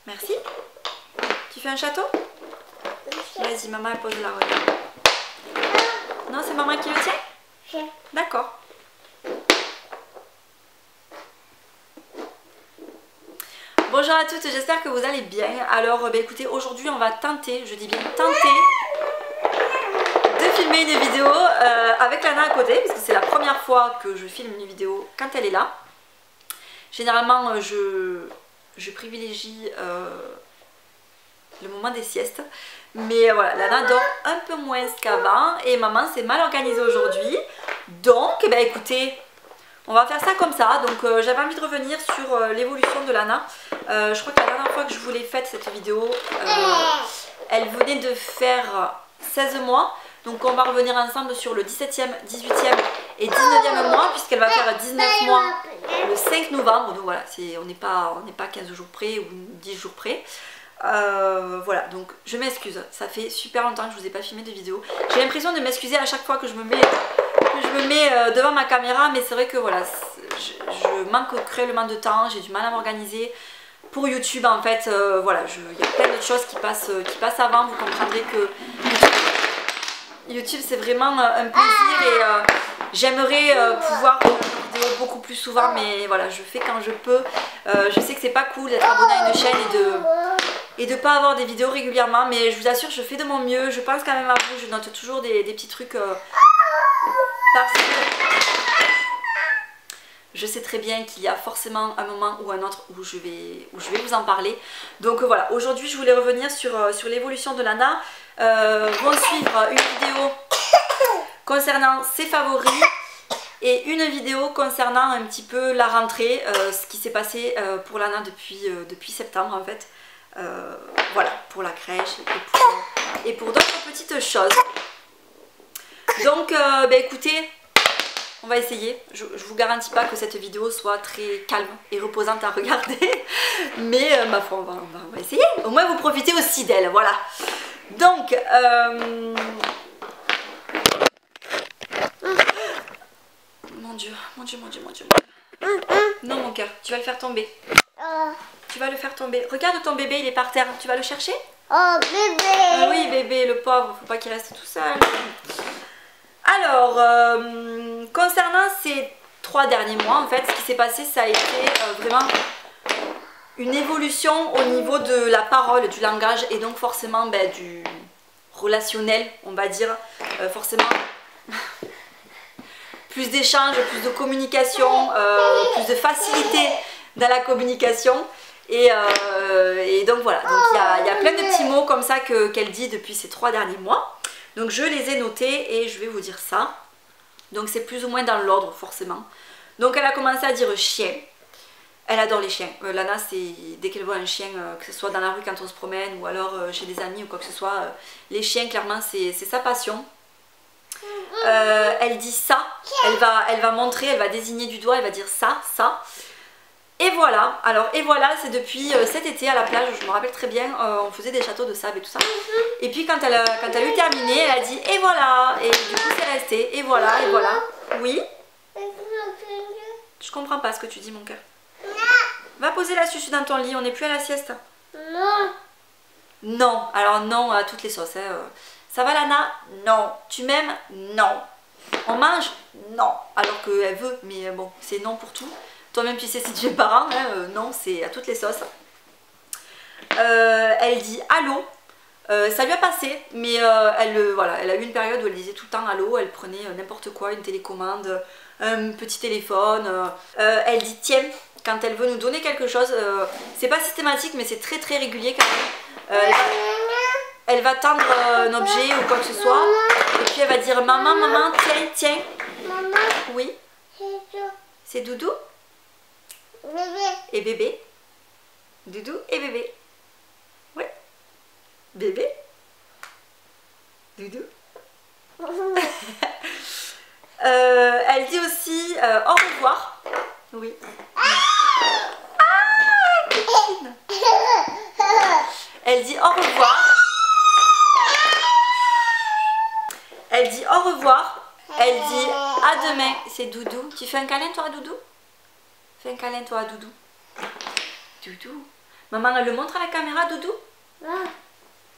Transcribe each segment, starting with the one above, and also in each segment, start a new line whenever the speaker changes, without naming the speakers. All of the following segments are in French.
Merci. Tu fais un château? Vas-y, maman elle pose là, regarde. Non, c'est maman qui le tient? D'accord. Bonjour à toutes, j'espère que vous allez bien. Alors écoutez, aujourd'hui on va tenter, je dis bien tenter, de filmer une vidéo avec Lana à côté, parce que c'est la première fois que je filme une vidéo quand elle est là. Généralement je privilégie le moment des siestes, mais voilà, Lana dort un peu moins qu'avant et maman s'est mal organisée aujourd'hui. Donc écoutez, on va faire ça comme ça. Donc j'avais envie de revenir sur l'évolution de Lana. Je crois que la dernière fois que je vous l'ai faite cette vidéo, elle venait de faire 16 mois. Donc on va revenir ensemble sur le 17e, 18e et 19e mois, puisqu'elle va faire 19 mois le 5 novembre. Donc voilà, on n'est pas 15 jours près ou 10 jours près. Voilà, donc je m'excuse, ça fait super longtemps que je vous ai pas filmé de vidéo. J'ai l'impression de m'excuser à chaque fois que je me mets devant ma caméra, mais c'est vrai que voilà, je manque cruellement de temps, j'ai du mal à m'organiser pour YouTube en fait. Voilà, il y a plein d'autres choses qui passent avant. Vous comprendrez que YouTube c'est vraiment un plaisir et j'aimerais pouvoir faire des vidéos beaucoup plus souvent, mais voilà, je fais quand je peux. Je sais que c'est pas cool d'être abonné à une chaîne et de pas avoir des vidéos régulièrement, mais je vous assure je fais de mon mieux. Je pense quand même à vous, je note toujours des petits trucs parce que je sais très bien qu'il y a forcément un moment ou un autre où je vais vous en parler. Donc voilà, aujourd'hui je voulais revenir sur l'évolution de Lana. Vont suivre une vidéo concernant ses favoris et une vidéo concernant un petit peu la rentrée, ce qui s'est passé pour Lana depuis septembre en fait. Voilà, pour la crèche et pour d'autres petites choses. Donc écoutez, on va essayer. Je vous garantis pas que cette vidéo soit très calme et reposante à regarder, mais ma foi on va essayer. Au moins vous profitez aussi d'elle, voilà. Donc mon Dieu. Non mon cœur, tu vas le faire tomber. Tu vas le faire tomber. Regarde ton bébé, il est par terre. Tu vas le chercher?
Oh bébé.
Ah oui bébé, le pauvre, faut pas qu'il reste tout seul. Alors, concernant ces 3 derniers mois, en fait, ce qui s'est passé, ça a été vraiment une évolution au niveau de la parole, du langage et donc forcément du relationnel, on va dire. Forcément, plus d'échanges, plus de communication, plus de facilité dans la communication. Et donc voilà, donc il y a plein de petits mots comme ça qu'elle dit depuis ces 3 derniers mois. Donc je les ai notés et je vais vous dire ça. Donc c'est plus ou moins dans l'ordre forcément. Donc elle a commencé à dire chien. Elle adore les chiens. Lana, dès qu'elle voit un chien, que ce soit dans la rue quand on se promène ou alors chez des amis ou quoi que ce soit, les chiens clairement c'est sa passion. Elle dit ça, elle va montrer, elle va désigner du doigt, elle va dire ça, ça. Et voilà, alors et voilà, c'est depuis cet été à la plage, je me rappelle très bien, on faisait des châteaux de sable et tout ça. Et puis quand elle a eu terminé, elle a dit et voilà, et du coup c'est resté, et voilà, et voilà. Oui? Je comprends pas ce que tu dis mon cœur. Va poser la sushi dans ton lit, on n'est plus à la sieste.
Non.
Non, alors non à toutes les sauces. Hein. Ça va Lana? Non. Tu m'aimes? Non. On mange? Non. Alors qu'elle veut, mais bon, c'est non pour tout. Toi-même tu sais si tu es parent, hein, non, c'est à toutes les sauces. Elle dit allô, ça lui a passé, mais voilà, elle a eu une période où elle disait tout le temps allô, elle prenait n'importe quoi, une télécommande, un petit téléphone. Elle dit tiens, quand elle veut nous donner quelque chose, c'est pas systématique, mais c'est très très régulier quand même. Elle va tendre un objet ou quoi que ce soit, et puis elle va dire maman, maman, tiens, tiens.
Maman.
Oui. C'est Doudou?
Bébé.
Et bébé. Doudou et bébé. Ouais. Bébé. Doudou. Elle dit aussi au revoir. Oui. Coquine. Elle dit au revoir. Elle dit au revoir. Elle dit à demain. C'est Doudou. Tu fais un câlin toi à Doudou? Fais un câlin toi à Doudou. Doudou. Maman, elle le montre à la caméra, Doudou?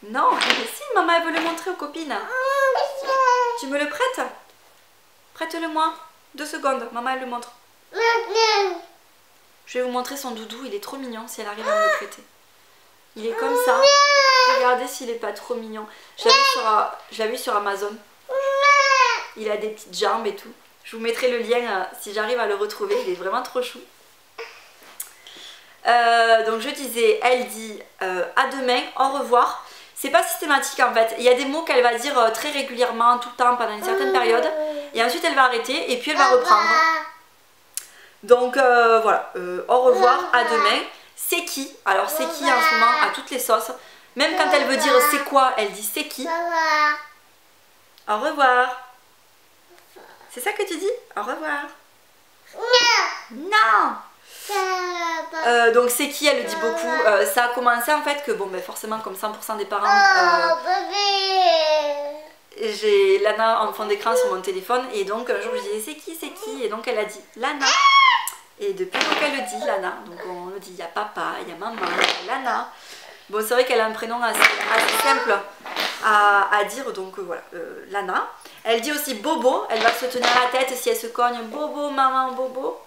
Non, mais si, maman, elle veut le montrer aux copines. Tu me le prêtes? Prête-le-moi. 2 secondes, maman, elle le montre. Je vais vous montrer son Doudou, il est trop mignon si elle arrive à me le prêter. Il est comme ça. Regardez s'il est pas trop mignon. Je l'ai vu sur Amazon. Il a des petites jambes et tout. Je vous mettrai le lien si j'arrive à le retrouver. Il est vraiment trop chou. Donc je disais, elle dit à demain, au revoir. C'est pas systématique en fait. Il y a des mots qu'elle va dire très régulièrement, tout le temps, pendant une certaine période. Et ensuite elle va arrêter et puis elle va reprendre. Donc voilà, au revoir, à demain. C'est qui? Alors c'est qui en ce moment à toutes les sauces. Même quand elle veut dire c'est quoi, elle dit c'est qui. Au revoir. C'est ça que tu dis? Au revoir. Non. Donc c'est qui, elle le dit beaucoup. Ça a commencé en fait que bon ben forcément comme 100% des parents j'ai Lana en fond d'écran sur mon téléphone et donc un jour je disais c'est qui et donc elle a dit Lana et depuis donc elle le dit Lana, donc on le dit, il y a papa, il y a maman, il y a Lana. Bon c'est vrai qu'elle a un prénom assez simple à dire donc voilà, Lana. Elle dit aussi Bobo, elle va se tenir la tête si elle se cogne, Bobo, maman, Bobo.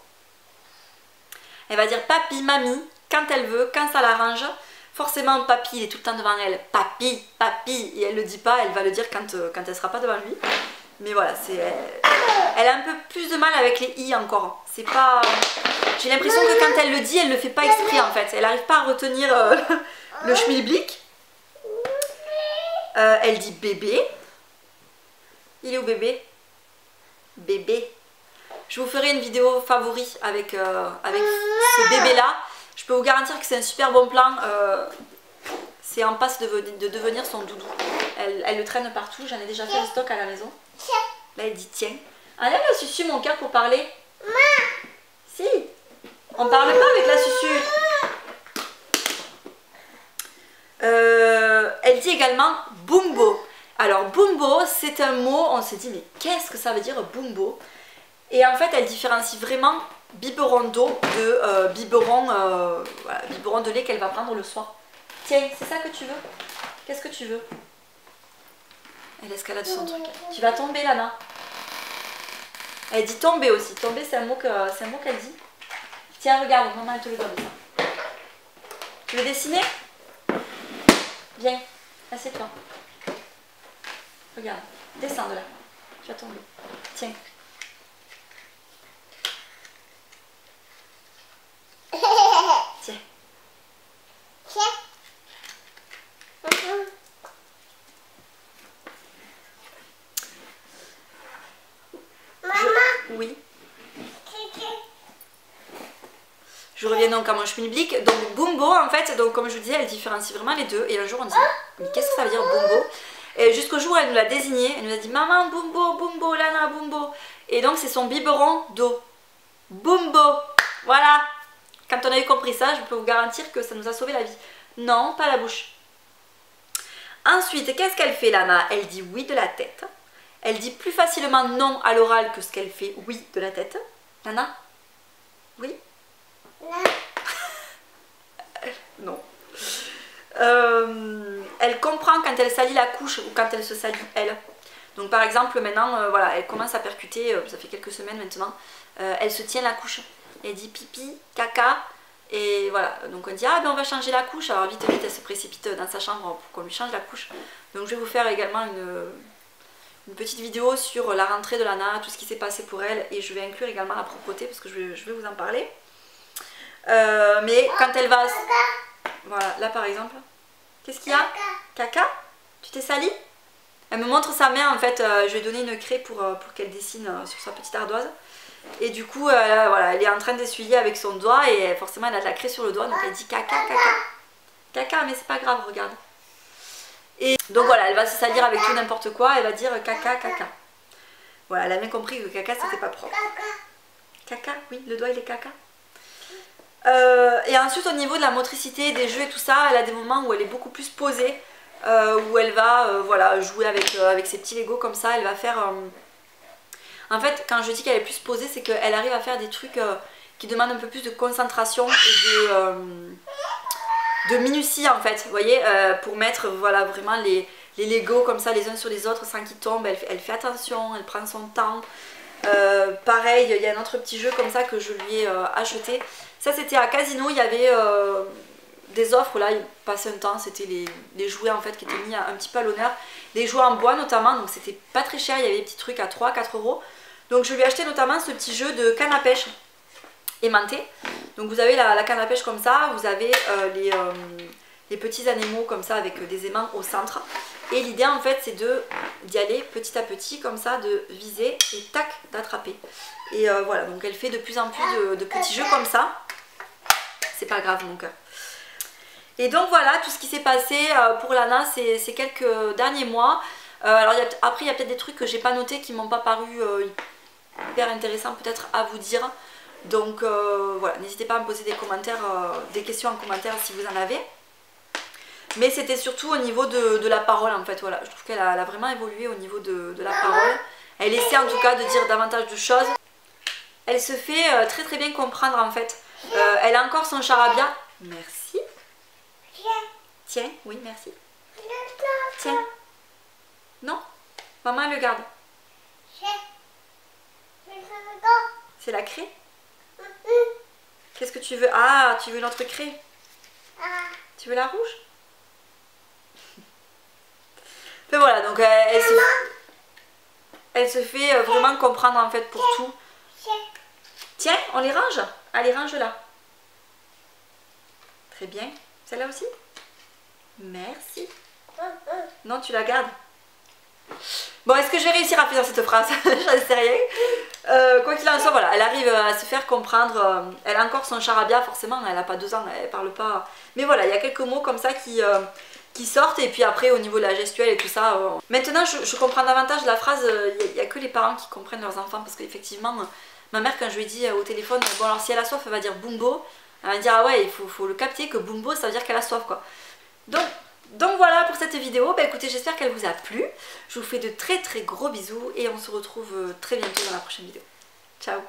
Elle va dire papi, mamie, quand elle veut, quand ça l'arrange. Forcément, papy, il est tout le temps devant elle. Papi, papi. Et elle le dit pas, elle va le dire quand elle sera pas devant lui. Mais voilà, elle a un peu plus de mal avec les i encore. C'est pas... J'ai l'impression que quand elle le dit, elle le fait pas exprès en fait. Elle n'arrive pas à retenir le schmilblick. Elle dit bébé. Il est où bébé? Bébé. Je vous ferai une vidéo favori avec ce bébé là. Je peux vous garantir que c'est un super bon plan. C'est en passe de devenir son doudou. Elle le traîne partout. J'en ai déjà fait un stock à la maison. Là elle dit tiens. Enlève la susu mon cœur pour parler. Si. On parle pas avec la susu. Elle dit également bumbo. Alors bumbo c'est un mot. On s'est dit mais qu'est-ce que ça veut dire bumbo? Et en fait, elle différencie vraiment biberon d'eau de biberon de lait qu'elle va prendre le soir. Tiens, c'est ça que tu veux? Qu'est-ce que tu veux? Elle escalade son truc. Tu vas tomber, Lana. Elle dit tomber aussi. Tomber, c'est un mot qu'elle dit. Tiens, regarde, maman, elle te le donne ça. Tu veux dessiner? Viens, assieds-toi. Regarde, descends de là. Tu vas tomber. Tiens. Tiens. Oui. Je reviens donc à mon schmilblick. Donc bumbo en fait, donc comme je vous disais, elle différencie vraiment les deux. Et un jour on dit mais qu'est-ce que ça veut dire bumbo? Et jusqu'au jour où elle nous l'a désigné, elle nous a dit maman bumbo, bumbo, Lana bumbo. Et donc c'est son biberon d'eau. Bumbo. Voilà. Quand on a eu compris ça, je peux vous garantir que ça nous a sauvé la vie. Non, pas la bouche. Ensuite, qu'est-ce qu'elle fait Lana? Elle dit oui de la tête. Elle dit plus facilement non à l'oral que ce qu'elle fait oui de la tête. Lana? Oui? Non. Elle comprend quand elle salit la couche ou quand elle se salit elle. Donc par exemple maintenant, voilà, elle commence à percuter, ça fait quelques semaines maintenant, elle se tient la couche. Elle dit pipi, caca, et voilà, donc on dit ah ben on va changer la couche, alors vite vite elle se précipite dans sa chambre pour qu'on lui change la couche. Donc je vais vous faire également une petite vidéo sur la rentrée de Lana, tout ce qui s'est passé pour elle, et je vais inclure également la propreté parce que je vais vous en parler. Mais quand elle va... Voilà, là par exemple, qu'est-ce qu'il y a? Caca? Tu t'es sali? Elle me montre sa main en fait, je lui ai donné une craie pour qu'elle dessine sur sa petite ardoise. Et du coup, voilà, elle est en train d'essuyer avec son doigt et forcément elle a de la craie sur le doigt, donc elle dit caca, caca. Caca, mais c'est pas grave, regarde. Et donc voilà, elle va se salir avec tout n'importe quoi, elle va dire caca, caca. Voilà, elle a bien compris que caca c'était pas propre. Caca, oui, le doigt il est caca. Et ensuite au niveau de la motricité, des jeux et tout ça, elle a des moments où elle est beaucoup plus posée, où elle va voilà, jouer avec ses petits Lego comme ça, elle va faire... En fait, quand je dis qu'elle est plus posée, c'est qu'elle arrive à faire des trucs qui demandent un peu plus de concentration et de minutie en fait, vous voyez, pour mettre voilà, vraiment les Lego comme ça les uns sur les autres sans qu'ils tombent. Elle fait attention, elle prend son temps. Pareil, il y a un autre petit jeu comme ça que je lui ai acheté. Ça c'était à Casino, il y avait des offres là, il passait un temps, c'était les jouets en fait qui étaient mis un petit peu à l'honneur. Les jouets en bois notamment, donc c'était pas très cher, il y avait des petits trucs à 3-4 euros. Donc je lui ai acheté notamment ce petit jeu de canne à pêche aimanté. Donc vous avez la canne à pêche comme ça, vous avez les petits animaux comme ça avec des aimants au centre. Et l'idée en fait c'est d'y aller petit à petit comme ça, de viser et tac, d'attraper. Et voilà, donc elle fait de plus en plus de petits jeux comme ça. C'est pas grave mon cœur. Et donc voilà tout ce qui s'est passé pour Lana ces quelques derniers mois. Alors après il y a peut-être des trucs que j'ai pas notés qui m'ont pas paru hyper intéressants peut-être à vous dire. Donc voilà, n'hésitez pas à me poser des commentaires, des questions en commentaire si vous en avez. Mais c'était surtout au niveau de la parole en fait, voilà. Je trouve qu'elle a vraiment évolué au niveau de la parole. Elle essaie en tout cas de dire davantage de choses. Elle se fait très très bien comprendre en fait. Elle a encore son charabia. Merci. Tiens, oui merci. Tiens. Non, maman elle le garde. C'est la craie. Qu'est-ce que tu veux? Ah, tu veux notre craie? Tu veux la rouge? Mais voilà, donc elle se fait vraiment comprendre en fait pour tout. Tiens, on les range? Allez, range là. Très bien. Celle-là aussi? Merci. Non, tu la gardes. Bon, est-ce que je vais réussir à finir cette phrase? J'en sais rien. Quoi qu'il en soit, voilà, elle arrive à se faire comprendre. Elle a encore son charabia, forcément, elle n'a pas 2 ans, elle parle pas. Mais voilà, il y a quelques mots comme ça qui sortent, et puis après au niveau de la gestuelle et tout ça. Maintenant, je comprends davantage la phrase. Il n'y a que les parents qui comprennent leurs enfants, parce qu'effectivement, ma mère, quand je lui ai dit au téléphone, bon alors si elle a soif, elle va dire Bumbo. Elle va dire ah ouais, il faut le capter que Bumbo, ça veut dire qu'elle a soif quoi. Donc voilà pour cette vidéo, bah écoutez, j'espère qu'elle vous a plu. Je vous fais de très très gros bisous et on se retrouve très bientôt dans la prochaine vidéo. Ciao!